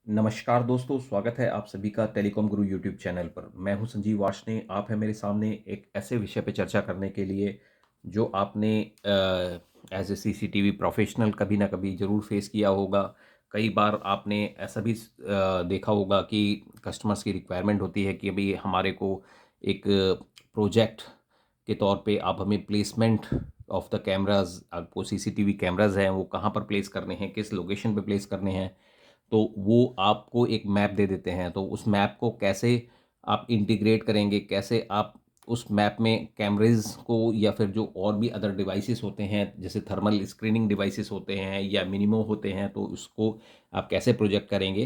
नमस्कार दोस्तों, स्वागत है आप सभी का टेलीकॉम गुरु यूट्यूब चैनल पर। मैं हूं संजीव वार्ष्णेय। आप हैं मेरे सामने एक ऐसे विषय पे चर्चा करने के लिए जो आपने एज ए सीसीटीवी प्रोफेशनल कभी ना कभी ज़रूर फेस किया होगा। कई बार आपने ऐसा भी देखा होगा कि कस्टमर्स की रिक्वायरमेंट होती है कि अभी हमारे को एक प्रोजेक्ट के तौर पे आप हमें प्लेसमेंट ऑफ द कैमराज, आपको सीसीटीवी कैमराज हैं वो कहाँ पर प्लेस करने हैं, किस लोकेशन पे प्लेस करने हैं। तो वो आपको एक मैप दे देते हैं। तो उस मैप को कैसे आप इंटीग्रेट करेंगे, कैसे आप उस मैप में कैमरेज को या फिर जो और भी अदर डिवाइसेस होते हैं जैसे थर्मल स्क्रीनिंग डिवाइसेस होते हैं या मिनिमो होते हैं, तो उसको आप कैसे प्रोजेक्ट करेंगे।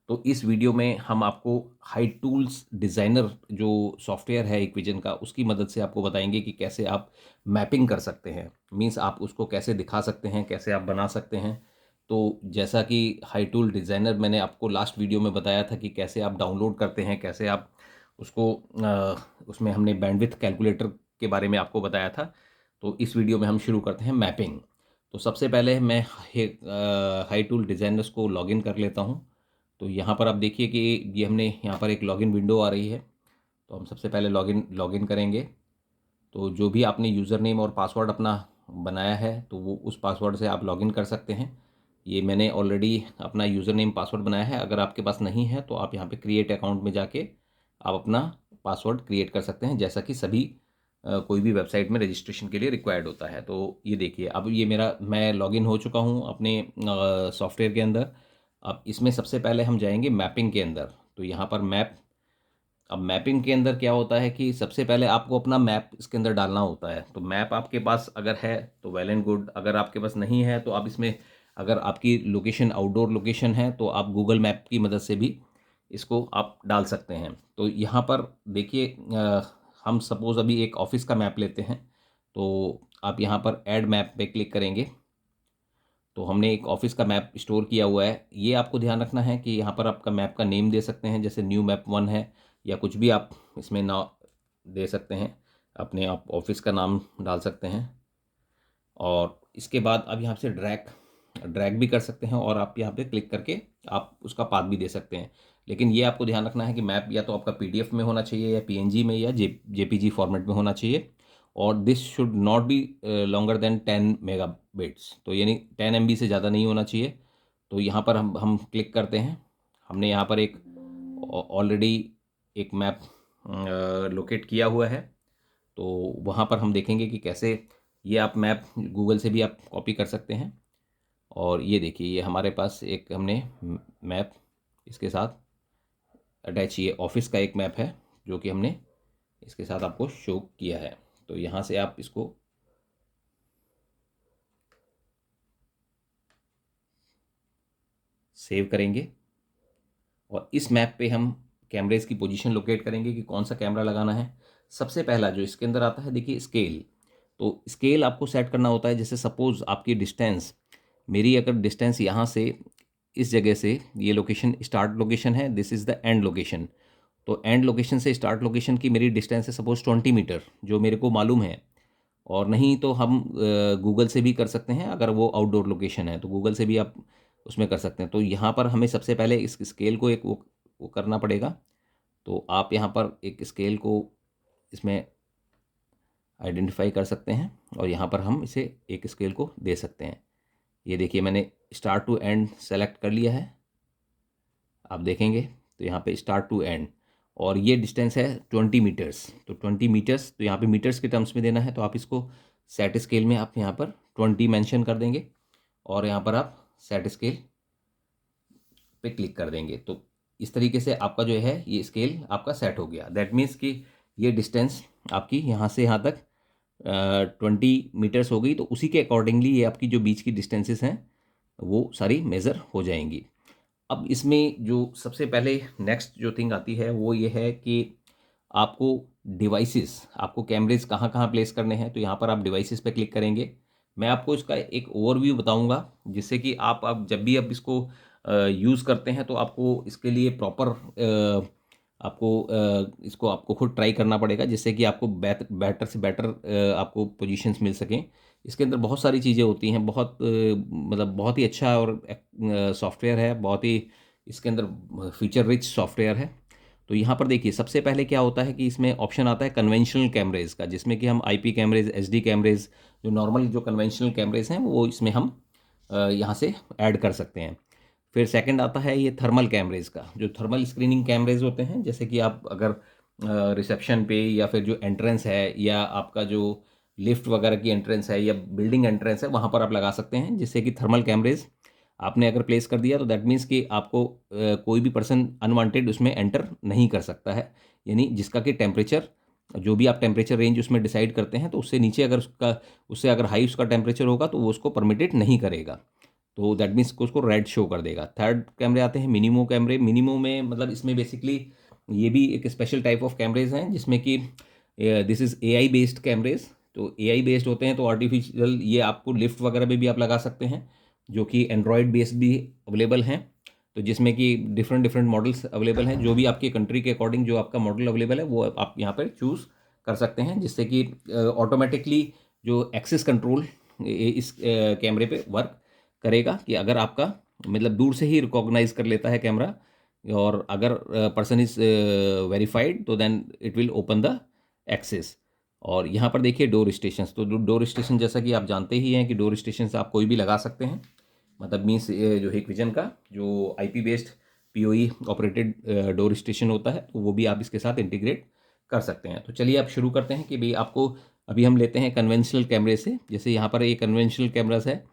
तो इस वीडियो में हम आपको हाई टूल्स डिज़ाइनर जो सॉफ्टवेयर है एक विजन का, उसकी मदद से आपको बताएंगे कि कैसे आप मैपिंग कर सकते हैं। मीन्स आप उसको कैसे दिखा सकते हैं, कैसे आप बना सकते हैं। तो जैसा कि हाई टूल डिज़ाइनर मैंने आपको लास्ट वीडियो में बताया था कि कैसे आप डाउनलोड करते हैं, कैसे आप उसको उसमें हमने बैंडविड्थ कैलकुलेटर के बारे में आपको बताया था। तो इस वीडियो में हम शुरू करते हैं मैपिंग। तो सबसे पहले मैं हाई टूल डिज़ाइनर्स को लॉगिन कर लेता हूँ। तो यहाँ पर आप देखिए कि ये हमने यहाँ पर एक लॉगिन विंडो आ रही है। तो हम सबसे पहले लॉगिन लॉगिन करेंगे। तो जो भी आपने यूज़र नेम और पासवर्ड अपना बनाया है तो वो उस पासवर्ड से आप लॉगिन कर सकते हैं। ये मैंने ऑलरेडी अपना यूज़र नेम पासवर्ड बनाया है। अगर आपके पास नहीं है तो आप यहाँ पे क्रिएट अकाउंट में जाके आप अपना पासवर्ड क्रिएट कर सकते हैं, जैसा कि सभी कोई भी वेबसाइट में रजिस्ट्रेशन के लिए रिक्वायर्ड होता है। तो ये देखिए, अब ये मैं लॉगिन हो चुका हूँ अपने सॉफ्टवेयर के अंदर। अब इसमें सबसे पहले हम जाएंगे मैपिंग के अंदर। तो यहाँ पर मैप, अब मैपिंग के अंदर क्या होता है कि सबसे पहले आपको अपना मैप इसके अंदर डालना होता है। तो मैप आपके पास अगर है तो वेल एंड गुड, अगर आपके पास नहीं है तो आप इसमें, अगर आपकी लोकेशन आउटडोर लोकेशन है तो आप गूगल मैप की मदद से भी इसको आप डाल सकते हैं। तो यहाँ पर देखिए, हम सपोज़ अभी एक ऑफिस का मैप लेते हैं। तो आप यहाँ पर ऐड मैप पे क्लिक करेंगे। तो हमने एक ऑफिस का मैप स्टोर किया हुआ है। ये आपको ध्यान रखना है कि यहाँ पर आपका मैप का नेम दे सकते हैं, जैसे न्यू मैप 1 है या कुछ भी आप इसमें ना दे सकते हैं। अपने आप ऑफिस का नाम डाल सकते हैं। और इसके बाद अब यहाँ से ड्रैग ड्रैग भी कर सकते हैं और आप यहाँ पे क्लिक करके आप उसका पाथ भी दे सकते हैं। लेकिन ये आपको ध्यान रखना है कि मैप या तो आपका पीडीएफ में होना चाहिए या पीएनजी में या जेपीजी फॉर्मेट में होना चाहिए। और this should not be longer than 10 megabits, तो यानी 10 MB से ज़्यादा नहीं होना चाहिए। तो यहाँ पर हम क्लिक करते हैं। हमने यहाँ पर एक ऑलरेडी एक मैप लोकेट किया हुआ है। तो वहाँ पर हम देखेंगे कि कैसे ये आप मैप गूगल से भी आप कॉपी कर सकते हैं। और ये देखिए, ये हमारे पास एक हमने मैप इसके साथ अटैच, ये ऑफिस का एक मैप है जो कि हमने इसके साथ आपको शो किया है। तो यहाँ से आप इसको सेव करेंगे और इस मैप पे हम कैमरेज की पोजीशन लोकेट करेंगे कि कौन सा कैमरा लगाना है। सबसे पहला जो इसके अंदर आता है, देखिए स्केल। तो स्केल आपको सेट करना होता है। जैसे सपोज आपकी डिस्टेंस, मेरी अगर डिस्टेंस यहाँ से इस जगह से, ये लोकेशन स्टार्ट लोकेशन है, this is the end location. तो एंड लोकेशन से स्टार्ट लोकेशन की मेरी डिस्टेंस है सपोज 20 मीटर, जो मेरे को मालूम है। और नहीं तो हम गूगल से भी कर सकते हैं। अगर वो आउटडोर लोकेशन है तो गूगल से भी आप उसमें कर सकते हैं। तो यहाँ पर हमें सबसे पहले इस स्केल को एक वो करना पड़ेगा। तो आप यहाँ पर एक स्केल को इसमें आइडेंटिफाई कर सकते हैं और यहाँ पर हम इसे एक स्केल को दे सकते हैं। ये देखिए, मैंने स्टार्ट टू एंड सेलेक्ट कर लिया है। आप देखेंगे तो यहाँ पे स्टार्ट टू एंड, और ये डिस्टेंस है 20 मीटर्स। तो 20 मीटर्स, तो यहाँ पे मीटर्स के टर्म्स में देना है। तो आप इसको सेट स्केल में आप यहाँ पर 20 मेंशन कर देंगे और यहाँ पर आप सेट स्केल पे क्लिक कर देंगे। तो इस तरीके से आपका जो है ये स्केल आपका सेट हो गया। दैट मीन्स कि ये डिस्टेंस आपकी यहाँ से यहाँ तक 20 मीटर्स हो गई। तो उसी के अकॉर्डिंगली ये आपकी जो बीच की डिस्टेंसेस हैं वो सारी मेज़र हो जाएंगी। अब इसमें जो सबसे पहले नेक्स्ट जो थिंग आती है वो ये है कि आपको डिवाइसेस, आपको कैमरेज कहाँ कहाँ प्लेस करने हैं। तो यहाँ पर आप डिवाइसेस पे क्लिक करेंगे। मैं आपको इसका एक ओवरव्यू बताऊंगा, जिससे कि आप जब भी आप इसको यूज़ करते हैं तो आपको इसके लिए प्रॉपर आपको इसको आपको खुद ट्राई करना पड़ेगा, जिससे कि आपको बेटर से बेटर आपको पोजीशंस मिल सकें। इसके अंदर बहुत सारी चीज़ें होती हैं, बहुत मतलब बहुत ही अच्छा और सॉफ्टवेयर है, बहुत ही इसके अंदर फीचर रिच सॉफ्टवेयर है। तो यहाँ पर देखिए सबसे पहले क्या होता है कि इसमें ऑप्शन आता है कन्वेंशनल कैमरेज का, जिसमें कि हम आईपी कैमरेज, एचडी कैमरेज, जो नॉर्मल जो कन्वेंशनल कैमरेज हैं वो इसमें हम यहाँ से ऐड कर सकते हैं। फिर सेकंड आता है ये थर्मल कैमरेज का, जो थर्मल स्क्रीनिंग कैमरेज होते हैं, जैसे कि आप अगर रिसेप्शन पे या फिर जो एंट्रेंस है या आपका जो लिफ्ट वगैरह की एंट्रेंस है या बिल्डिंग एंट्रेंस है वहाँ पर आप लगा सकते हैं, जिससे कि थर्मल कैमरेज आपने अगर प्लेस कर दिया तो दैट मीन्स कि आपको कोई भी पर्सन अनवांटेड उसमें एंटर नहीं कर सकता है। यानी जिसका कि टेम्परेचर, जो भी आप टेम्परेचर रेंज उसमें डिसाइड करते हैं, तो उससे नीचे अगर उससे अगर हाई उसका टेम्परेचर होगा तो वो उसको परमिटेड नहीं करेगा, तो दैट मीन्स उसको रेड शो कर देगा। थर्ड कैमरे आते हैं मिनिमो कैमरे। मिनिमो में मतलब इसमें बेसिकली ये भी एक स्पेशल टाइप ऑफ कैमरेज हैं, जिसमें कि दिस इज़ एआई बेस्ड कैमरेज। तो एआई बेस्ड होते हैं तो आर्टिफिशियल, ये आपको लिफ्ट वगैरह में भी आप लगा सकते हैं, जो कि एंड्रॉयड बेस्ड भी अवेलेबल हैं। तो जिसमें कि डिफरेंट डिफरेंट मॉडल्स अवेलेबल हैं, जो भी आपके कंट्री के अकॉर्डिंग जो आपका मॉडल अवेलेबल है वो आप यहाँ पर चूज़ कर सकते हैं, जिससे कि ऑटोमेटिकली जो एक्सेस कंट्रोल इस कैमरे पे वर्क करेगा, कि अगर आपका मतलब दूर से ही रिकॉग्नाइज कर लेता है कैमरा, और अगर पर्सन इज वेरीफाइड तो then it will open the access. और यहाँ पर देखिए डोर स्टेशन, तो डोर स्टेशन जैसा कि आप जानते ही हैं कि डोर स्टेशन से आप कोई भी लगा सकते हैं, मतलब मीन्स जो हिकविजन का जो IP based PoE operated door station होता है, तो वो भी आप इसके साथ इंटीग्रेट कर सकते हैं। तो चलिए आप शुरू करते हैं कि भाई आपको, अभी हम लेते हैं कन्वेंशनल कैमरे से। जैसे यहाँ पर एक कन्वेंशनल कैमरास है।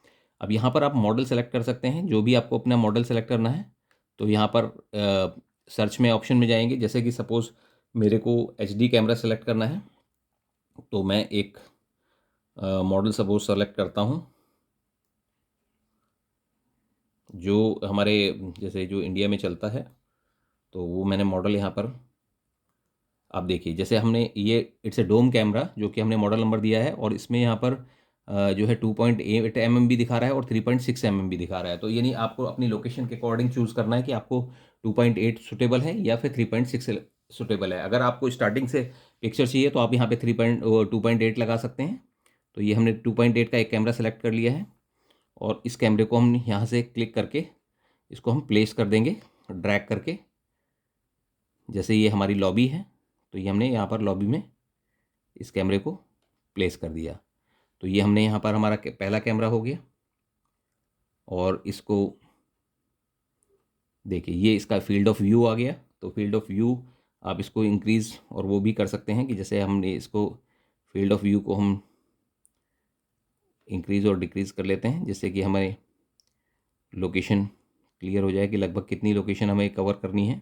अब यहाँ पर आप मॉडल सेलेक्ट कर सकते हैं, जो भी आपको अपना मॉडल सेलेक्ट करना है। तो यहाँ पर सर्च में ऑप्शन में जाएंगे, जैसे कि सपोज़ मेरे को एचडी कैमरा सेलेक्ट करना है, तो मैं एक मॉडल सपोज सेलेक्ट करता हूँ जो हमारे जैसे जो इंडिया में चलता है। तो वो मैंने मॉडल यहाँ पर आप देखिए, जैसे हमने ये इट्स ए डोम कैमरा जो कि हमने मॉडल नंबर दिया है, और इसमें यहाँ पर जो है 2.8 mm भी दिखा रहा है और 3.6 mm भी दिखा रहा है। तो यानी आपको अपनी लोकेशन के अकॉर्डिंग चूज़ करना है कि आपको 2.8 सुटेबल है या फिर 3.6 सुटेबल है। अगर आपको स्टार्टिंग से पिक्चर चाहिए तो आप यहाँ पे 2.8 लगा सकते हैं। तो ये हमने 2.8 का एक कैमरा सेलेक्ट कर लिया है, और इस कैमरे को हम यहाँ से क्लिक करके इसको हम प्लेस कर देंगे ड्रैग करके। जैसे ये हमारी लॉबी है, तो ये हमने यहाँ पर लॉबी में इस कैमरे को प्लेस कर दिया। तो ये हमने यहाँ पर हमारा पहला कैमरा हो गया। और इसको देखिए, ये इसका फील्ड ऑफ व्यू आ गया। तो फील्ड ऑफ व्यू आप इसको इंक्रीज़ और वो भी कर सकते हैं, कि जैसे हमने इसको फील्ड ऑफ व्यू को हम इंक्रीज़ और डिक्रीज़ कर लेते हैं, जिससे कि हमारे लोकेशन क्लियर हो जाए कि लगभग कितनी लोकेशन हमें कवर करनी है।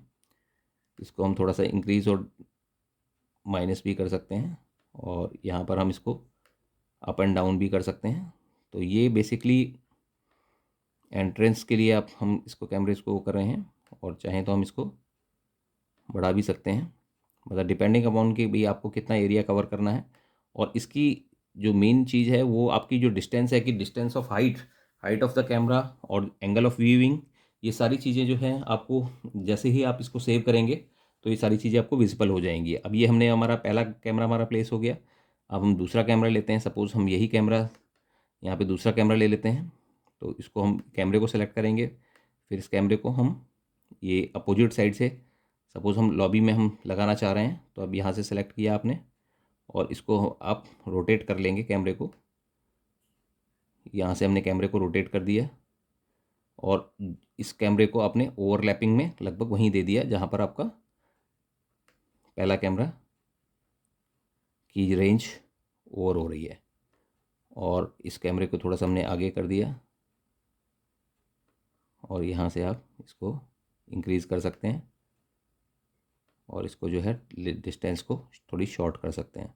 इसको हम थोड़ा सा इंक्रीज़ और माइनस भी कर सकते हैं, और यहाँ पर हम इसको अप एंड डाउन भी कर सकते हैं। तो ये बेसिकली एंट्रेंस के लिए आप हम इसको कैमरे को कर रहे हैं, और चाहें तो हम इसको बढ़ा भी सकते हैं, मतलब डिपेंडिंग अपॉन कि भाई आपको कितना एरिया कवर करना है। और इसकी जो मेन चीज़ है वो आपकी जो डिस्टेंस है, कि distance of height of the camera और एंगल ऑफ व्यूइंग, ये सारी चीज़ें जो हैं आपको जैसे ही आप इसको सेव करेंगे तो ये सारी चीज़ें आपको विजिबल हो जाएंगी। अब ये हमने हमारा पहला कैमरा हमारा प्लेस हो गया। अब हम दूसरा कैमरा लेते हैं। सपोज़ हम यही कैमरा यहाँ पे दूसरा कैमरा ले लेते हैं। तो इसको हम कैमरे को सेलेक्ट करेंगे, फिर इस कैमरे को हम ये अपोजिट साइड से, सपोज़ हम लॉबी में हम लगाना चाह रहे हैं, तो अब यहाँ से सेलेक्ट किया आपने, और इसको आप रोटेट कर लेंगे कैमरे को। यहाँ से हमने कैमरे को रोटेट कर दिया, और इस कैमरे को आपने ओवरलैपिंग में लगभग वहीं दे दिया जहाँ पर आपका पहला कैमरा की रेंज ओवर हो रही है। और इस कैमरे को थोड़ा सा हमने आगे कर दिया, और यहाँ से आप इसको इंक्रीज़ कर सकते हैं, और इसको जो है डिस्टेंस को थोड़ी शॉर्ट कर सकते हैं।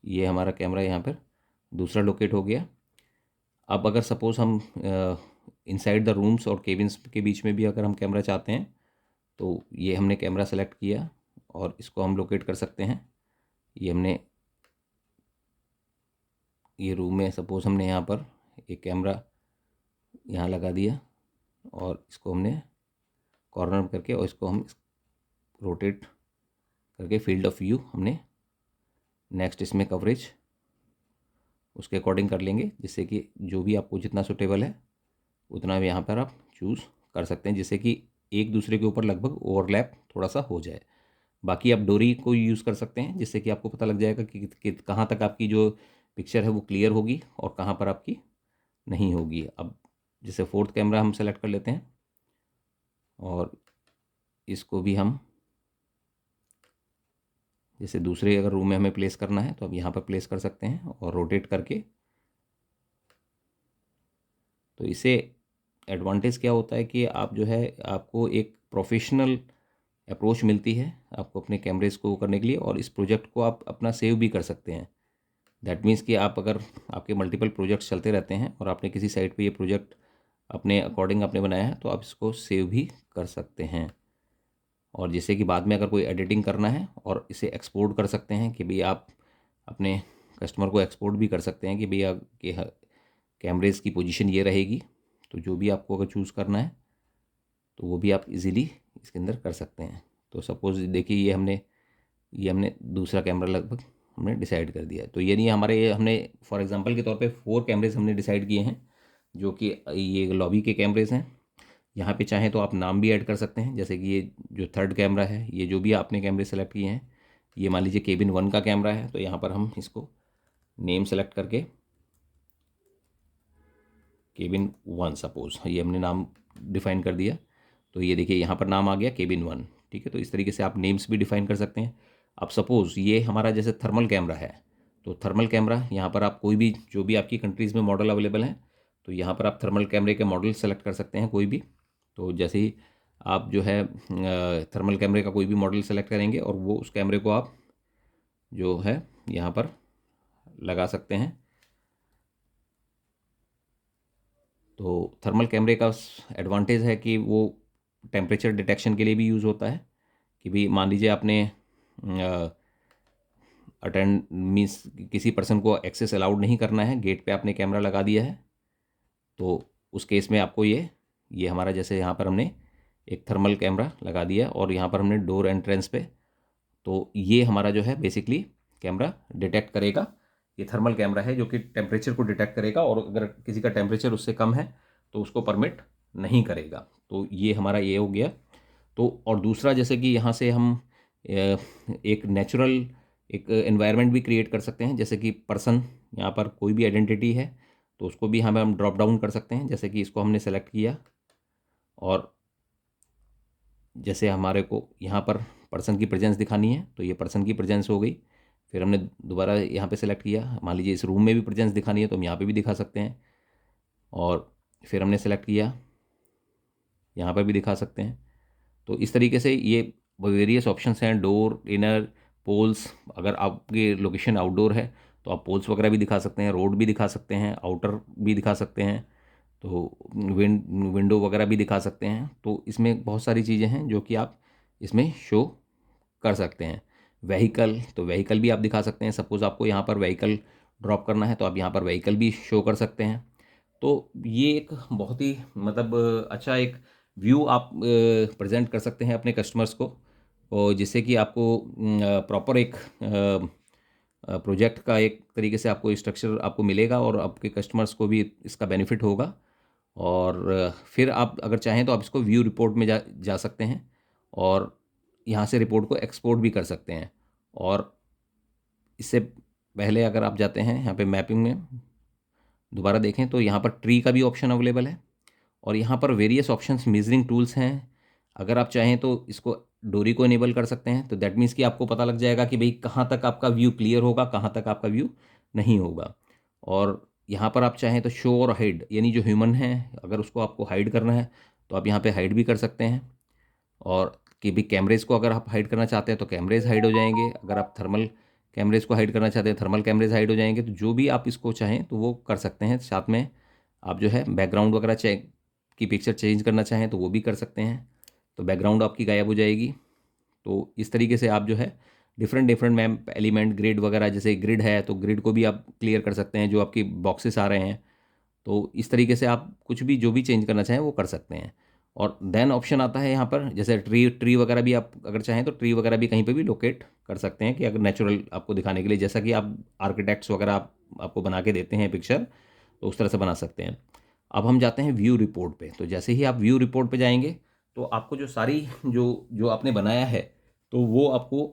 ये हमारा कैमरा यहाँ पर दूसरा लोकेट हो गया। अब अगर सपोज़ हम इनसाइड द रूम्स और केबिन्स के बीच में भी अगर हम कैमरा चाहते हैं, तो ये हमने कैमरा सेलेक्ट किया और इसको हम लोकेट कर सकते हैं। ये हमने ये रूम में सपोज़ हमने यहाँ पर एक कैमरा यहाँ लगा दिया, और इसको हमने कॉर्नर करके और इसको हम रोटेट करके फील्ड ऑफ व्यू हमने नेक्स्ट इसमें कवरेज उसके अकॉर्डिंग कर लेंगे, जिससे कि जो भी आपको जितना सूटेबल है उतना भी यहाँ पर आप चूज़ कर सकते हैं, जिससे कि एक दूसरे के ऊपर लगभग ओवरलैप थोड़ा सा हो जाए। बाकी आप डोरी को यूज़ कर सकते हैं, जिससे कि आपको पता लग जाएगा कि कहाँ तक आपकी जो पिक्चर है वो क्लियर होगी और कहाँ पर आपकी नहीं होगी। अब जैसे फोर्थ कैमरा हम सेलेक्ट कर लेते हैं और इसको भी हम जैसे दूसरे अगर रूम में हमें प्लेस करना है तो अब यहाँ पर प्लेस कर सकते हैं और रोटेट करके। तो इसे एडवांटेज क्या होता है कि आप जो है आपको एक प्रोफेशनल अप्रोच मिलती है आपको अपने कैमरेज को करने के लिए, और इस प्रोजेक्ट को आप अपना सेव भी कर सकते हैं। दैट मीन्स कि आप अगर आपके मल्टीपल प्रोजेक्ट्स चलते रहते हैं और आपने किसी साइट पे ये प्रोजेक्ट अपने अकॉर्डिंग आपने बनाया है तो आप इसको सेव भी कर सकते हैं, और जैसे कि बाद में अगर कोई एडिटिंग करना है और इसे एक्सपोर्ट कर सकते हैं कि भाई आप अपने कस्टमर को एक्सपोर्ट भी कर सकते हैं कि भैया कि कैमरेज की पोजीशन ये रहेगी। तो जो भी आपको अगर चूज़ करना है तो वो भी आप इजीली इसके अंदर कर सकते हैं। तो सपोज़ देखिए ये हमने दूसरा कैमरा लगभग हमने डिसाइड कर दिया है। तो ये नहीं हमारे ये हमने फॉर एग्जांपल के तौर पे 4 कैमरेज हमने डिसाइड किए हैं, जो कि ये लॉबी के कैमरेज हैं। यहाँ पे चाहें तो आप नाम भी ऐड कर सकते हैं, जैसे कि ये जो थर्ड कैमरा है, ये जो भी आपने कैमरे सेलेक्ट किए हैं, ये मान लीजिए केबिन 1 का कैमरा है, तो यहाँ पर हम इसको नेम सेलेक्ट करके केबिन 1 सपोज़ ये हमने नाम डिफ़ाइन कर दिया। तो ये देखिए यहाँ पर नाम आ गया केबिन 1। ठीक है, तो इस तरीके से आप नेम्स भी डिफ़ाइन कर सकते हैं। अब सपोज़ ये हमारा जैसे थर्मल कैमरा है, तो थर्मल कैमरा यहाँ पर आप कोई भी जो भी आपकी कंट्रीज़ में मॉडल अवेलेबल हैं, तो यहाँ पर आप थर्मल कैमरे के मॉडल सेलेक्ट कर सकते हैं कोई भी। तो जैसे ही आप जो है थर्मल कैमरे का कोई भी मॉडल सेलेक्ट करेंगे और वो उस कैमरे को आप जो है यहाँ पर लगा सकते हैं। तो थर्मल कैमरे का एडवांटेज है कि वो टेम्परेचर डिटेक्शन के लिए भी यूज़ होता है कि भाई मान लीजिए आपने अटेंड मीन्स किसी पर्सन को एक्सेस अलाउड नहीं करना है, गेट पे आपने कैमरा लगा दिया है, तो उस केस में आपको ये हमारा जैसे यहाँ पर हमने एक थर्मल कैमरा लगा दिया और यहाँ पर हमने डोर एंट्रेंस पे, तो ये हमारा जो है बेसिकली कैमरा डिटेक्ट करेगा। ये थर्मल कैमरा है जो कि टेम्परेचर को डिटेक्ट करेगा, और अगर किसी का टेम्परेचर उससे कम है तो उसको परमिट नहीं करेगा। तो ये हमारा ये हो गया। तो और दूसरा जैसे कि यहाँ से हम एक नेचुरल एक एनवायरनमेंट भी क्रिएट कर सकते हैं, जैसे कि पर्सन यहाँ पर कोई भी आइडेंटिटी है तो उसको भी हम ड्रॉप डाउन कर सकते हैं। जैसे कि इसको हमने सेलेक्ट किया और जैसे हमारे को यहाँ पर पर्सन की प्रेजेंस दिखानी है तो ये पर्सन की प्रेजेंस हो गई। फिर हमने दोबारा यहाँ पे सेलेक्ट किया, मान लीजिए इस रूम में भी प्रेजेंस दिखानी है तो हम यहाँ पे भी दिखा सकते हैं, और फिर हमने सेलेक्ट किया यहाँ पर भी दिखा सकते हैं। तो इस तरीके से ये वेरियस ऑप्शंस हैं, डोर, इनर, पोल्स। अगर आपकी लोकेशन आउटडोर है तो आप पोल्स वगैरह भी दिखा सकते हैं, रोड भी दिखा सकते हैं, आउटर भी दिखा सकते हैं, तो विंडो वगैरह भी दिखा सकते हैं। तो इसमें बहुत सारी चीज़ें हैं जो कि आप इसमें शो कर सकते हैं। व्हीकल, तो व्हीकल भी आप दिखा सकते हैं। सपोज़ आपको यहाँ पर व्हीकल ड्रॉप करना है तो आप यहाँ पर व्हीकल भी शो कर सकते हैं। तो ये एक बहुत ही मतलब अच्छा एक व्यू आप प्रेजेंट कर सकते हैं अपने कस्टमर्स को, और जिससे कि आपको प्रॉपर एक प्रोजेक्ट का एक तरीके से आपको स्ट्रक्चर आपको मिलेगा और आपके कस्टमर्स को भी इसका बेनिफिट होगा। और फिर आप अगर चाहें तो आप इसको व्यू रिपोर्ट में जा सकते हैं और यहाँ से रिपोर्ट को एक्सपोर्ट भी कर सकते हैं। और इससे पहले अगर आप जाते हैं यहाँ पे मैपिंग में दोबारा देखें तो यहाँ पर ट्री का भी ऑप्शन अवेलेबल है, और यहाँ पर वेरियस ऑप्शंस मेजरिंग टूल्स हैं। अगर आप चाहें तो इसको डोरी को इनेबल कर सकते हैं, तो दैट मीन्स कि आपको पता लग जाएगा कि भाई कहाँ तक आपका व्यू क्लियर होगा, कहाँ तक आपका व्यू नहीं होगा। और यहाँ पर आप चाहें तो शो और हाइड, यानी जो ह्यूमन है अगर उसको आपको हाइड करना है तो आप यहाँ पे हाइड भी कर सकते हैं। और कि भी कैमरेज को अगर आप हाइड करना चाहते हैं तो कैमरेज हाइड हो जाएंगे, अगर आप थर्मल कैमरेज को हाइड करना चाहते हैं थर्मल कैमरेज हाइड हो जाएंगे। तो जो भी आप इसको चाहें तो वो कर सकते हैं। साथ में आप जो है बैकग्राउंड वगैरह चेक की पिक्चर चेंज करना चाहें तो वो भी कर सकते हैं, तो बैकग्राउंड आपकी गायब हो जाएगी। तो इस तरीके से आप जो है different different map element grid वगैरह, जैसे ग्रिड है तो ग्रिड को भी आप क्लियर कर सकते हैं जो आपकी बॉक्सेस आ रहे हैं। तो इस तरीके से आप कुछ भी जो भी चेंज करना चाहें वो कर सकते हैं। और देन ऑप्शन आता है यहाँ पर, जैसे ट्री वगैरह भी आप अगर चाहें तो ट्री वगैरह भी कहीं पे भी लोकेट कर सकते हैं, कि अगर नेचुरल आपको दिखाने के लिए, जैसा कि आप आर्किटेक्ट्स वगैरह आपको बना के देते हैं पिक्चर, तो उस तरह से बना सकते हैं। अब हम जाते हैं व्यू रिपोर्ट पे। तो जैसे ही आप व्यू रिपोर्ट पे जाएंगे तो आपको जो सारी जो जो आपने बनाया है, तो वो आपको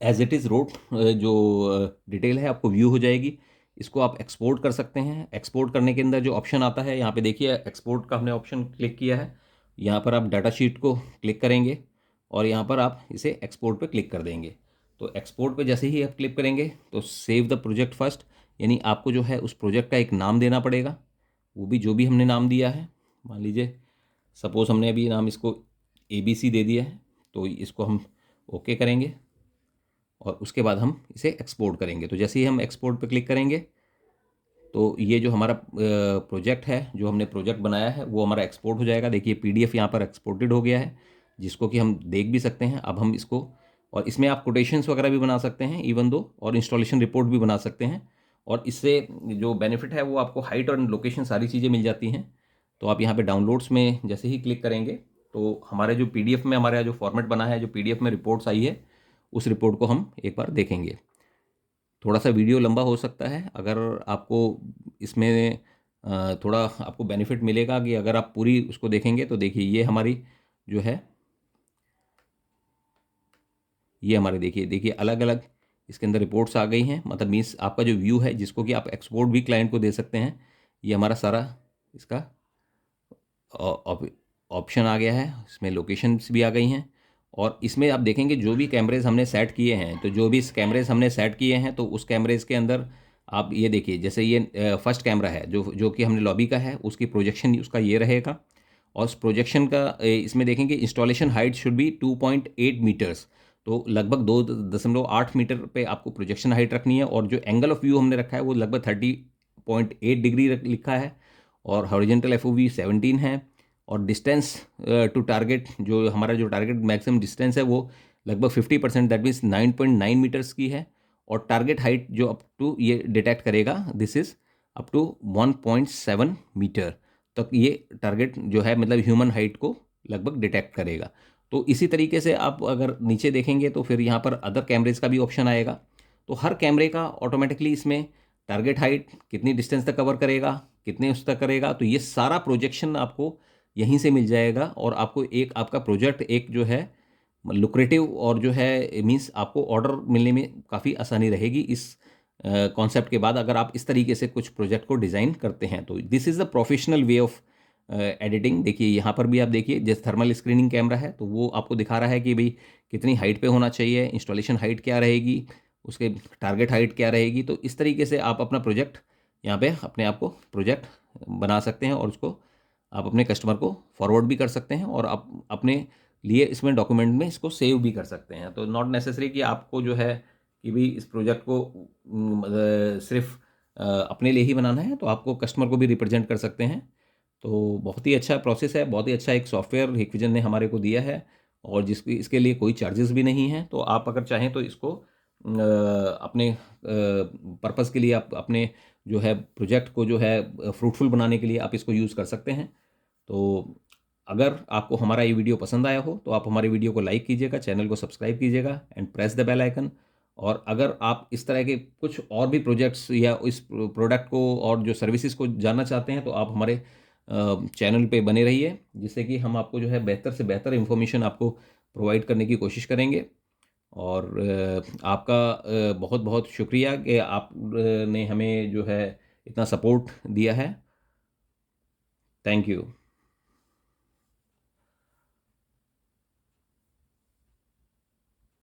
एज इट इज़ रोड जो डिटेल है आपको व्यू हो जाएगी। इसको आप एक्सपोर्ट कर सकते हैं। एक्सपोर्ट करने के अंदर जो ऑप्शन आता है, यहाँ पे देखिए एक्सपोर्ट का हमने ऑप्शन क्लिक किया है। यहाँ पर आप डाटा शीट को क्लिक करेंगे और यहाँ पर आप इसे एक्सपोर्ट पे क्लिक कर देंगे। तो एक्सपोर्ट पे जैसे ही आप क्लिक करेंगे तो सेव द प्रोजेक्ट फर्स्ट, यानी आपको जो है उस प्रोजेक्ट का एक नाम देना पड़ेगा, वो भी जो भी हमने नाम दिया है। मान लीजिए सपोज़ हमने अभी नाम इसको ABC दे दिया है, तो इसको हम ओके करेंगे और उसके बाद हम इसे एक्सपोर्ट करेंगे। तो जैसे ही हम एक्सपोर्ट पे क्लिक करेंगे तो ये जो हमारा प्रोजेक्ट है, जो हमने प्रोजेक्ट बनाया है, वो हमारा एक्सपोर्ट हो जाएगा। देखिए PDF यहाँ पर एक्सपोर्टेड हो गया है, जिसको कि हम देख भी सकते हैं। अब हम इसको, और इसमें आप कोटेशंस वगैरह भी बना सकते हैं इवन दो, और इंस्टॉलेशन रिपोर्ट भी बना सकते हैं। और इससे जो बेनिफिट है वो आपको हाइट और लोकेशन सारी चीज़ें मिल जाती हैं। तो आप यहाँ पे डाउनलोड्स में जैसे ही क्लिक करेंगे तो हमारे जो PDF में हमारा जो फॉर्मेट बना है, जो PDF में रिपोर्ट्स आई है, उस रिपोर्ट को हम एक बार देखेंगे। थोड़ा सा वीडियो लंबा हो सकता है, अगर आपको इसमें थोड़ा आपको बेनिफिट मिलेगा कि अगर आप पूरी उसको देखेंगे। तो देखिए ये हमारी जो है, ये हमारे देखिए अलग अलग इसके अंदर रिपोर्ट्स आ गई हैं। मतलब मीन्स आपका जो व्यू है, जिसको कि आप एक्सपोर्ट भी क्लाइंट को दे सकते हैं, ये हमारा सारा इसका ऑप्शन आ गया है। इसमें लोकेशंस भी आ गई हैं। और इसमें आप देखेंगे जो भी कैमरेज हमने सेट किए हैं, तो जो भी कैमरेज हमने सेट किए हैं, तो उस कैमरेज के अंदर आप ये देखिए, जैसे ये फर्स्ट कैमरा है जो कि हमने लॉबी का है, उसकी प्रोजेक्शन उसका ये रहेगा। और उस प्रोजेक्शन का इसमें देखेंगे installation height should be 2.8 meters, तो लगभग 2.8 मीटर पे आपको प्रोजेक्शन हाइट रखनी है। और जो एंगल ऑफ व्यू हमने रखा है वो लगभग 30.8 डिग्री लिखा है। और हॉरिजेंटल FOV 17 है। और डिस्टेंस टू टारगेट, जो हमारा जो टारगेट मैक्सिमम डिस्टेंस है वो लगभग 50%, दैट मीन्स 9.9 मीटर्स की है। और टारगेट हाइट जो अप टू ये डिटेक्ट करेगा, this is up to 1.7 meter तक ये टारगेट जो है, मतलब ह्यूमन हाइट को लगभग डिटेक्ट करेगा। तो इसी तरीके से आप अगर नीचे देखेंगे तो फिर यहाँ पर अदर कैमरेज का भी ऑप्शन आएगा। तो हर कैमरे का ऑटोमेटिकली इसमें टारगेट हाइट कितनी डिस्टेंस तक कवर करेगा, कितने उस तक करेगा, तो ये सारा प्रोजेक्शन आपको यहीं से मिल जाएगा। और आपको एक आपका प्रोजेक्ट एक जो है लुक्रेटिव, और जो है मीन्स आपको ऑर्डर मिलने में काफ़ी आसानी रहेगी इस कॉन्सेप्ट के बाद, अगर आप इस तरीके से कुछ प्रोजेक्ट को डिज़ाइन करते हैं। तो this is the professional way of editing. देखिए यहाँ पर भी आप देखिए, जैसे थर्मल स्क्रीनिंग कैमरा है तो वो आपको दिखा रहा है कि भाई कितनी हाइट पे होना चाहिए, इंस्टॉलेशन हाइट क्या रहेगी, उसके टारगेट हाइट क्या रहेगी। तो इस तरीके से आप अपना प्रोजेक्ट यहाँ पे अपने आप को प्रोजेक्ट बना सकते हैं, और उसको आप अपने कस्टमर को फॉरवर्ड भी कर सकते हैं, और आप अपने लिए इसमें डॉक्यूमेंट में इसको सेव भी कर सकते हैं। तो नॉट नेसेसरी कि आपको जो है कि भाई इस प्रोजेक्ट को सिर्फ अपने लिए ही बनाना है, तो आपको कस्टमर को भी रिप्रेजेंट कर सकते हैं। तो बहुत ही अच्छा प्रोसेस है, बहुत ही अच्छा एक सॉफ्टवेयर हिकविजन ने हमारे को दिया है, और जिसकी इसके लिए कोई चार्जेस भी नहीं है। तो आप अगर चाहें तो इसको अपने पर्पज़ के लिए, आप अपने जो है प्रोजेक्ट को जो है फ्रूटफुल बनाने के लिए आप इसको यूज़ कर सकते हैं। तो अगर आपको हमारा ये वीडियो पसंद आया हो तो आप हमारे वीडियो को लाइक कीजिएगा, चैनल को सब्सक्राइब कीजिएगा and press the bell icon. और अगर आप इस तरह के कुछ और भी प्रोजेक्ट्स या इस प्रोडक्ट को और जो सर्विसेज को जानना चाहते हैं, तो आप हमारे चैनल पे बने रहिए, जिससे कि हम आपको जो है बेहतर से बेहतर इन्फॉर्मेशन आपको प्रोवाइड करने की कोशिश करेंगे। और आपका बहुत बहुत शुक्रिया कि आप ने हमें जो है इतना सपोर्ट दिया है। Thank you.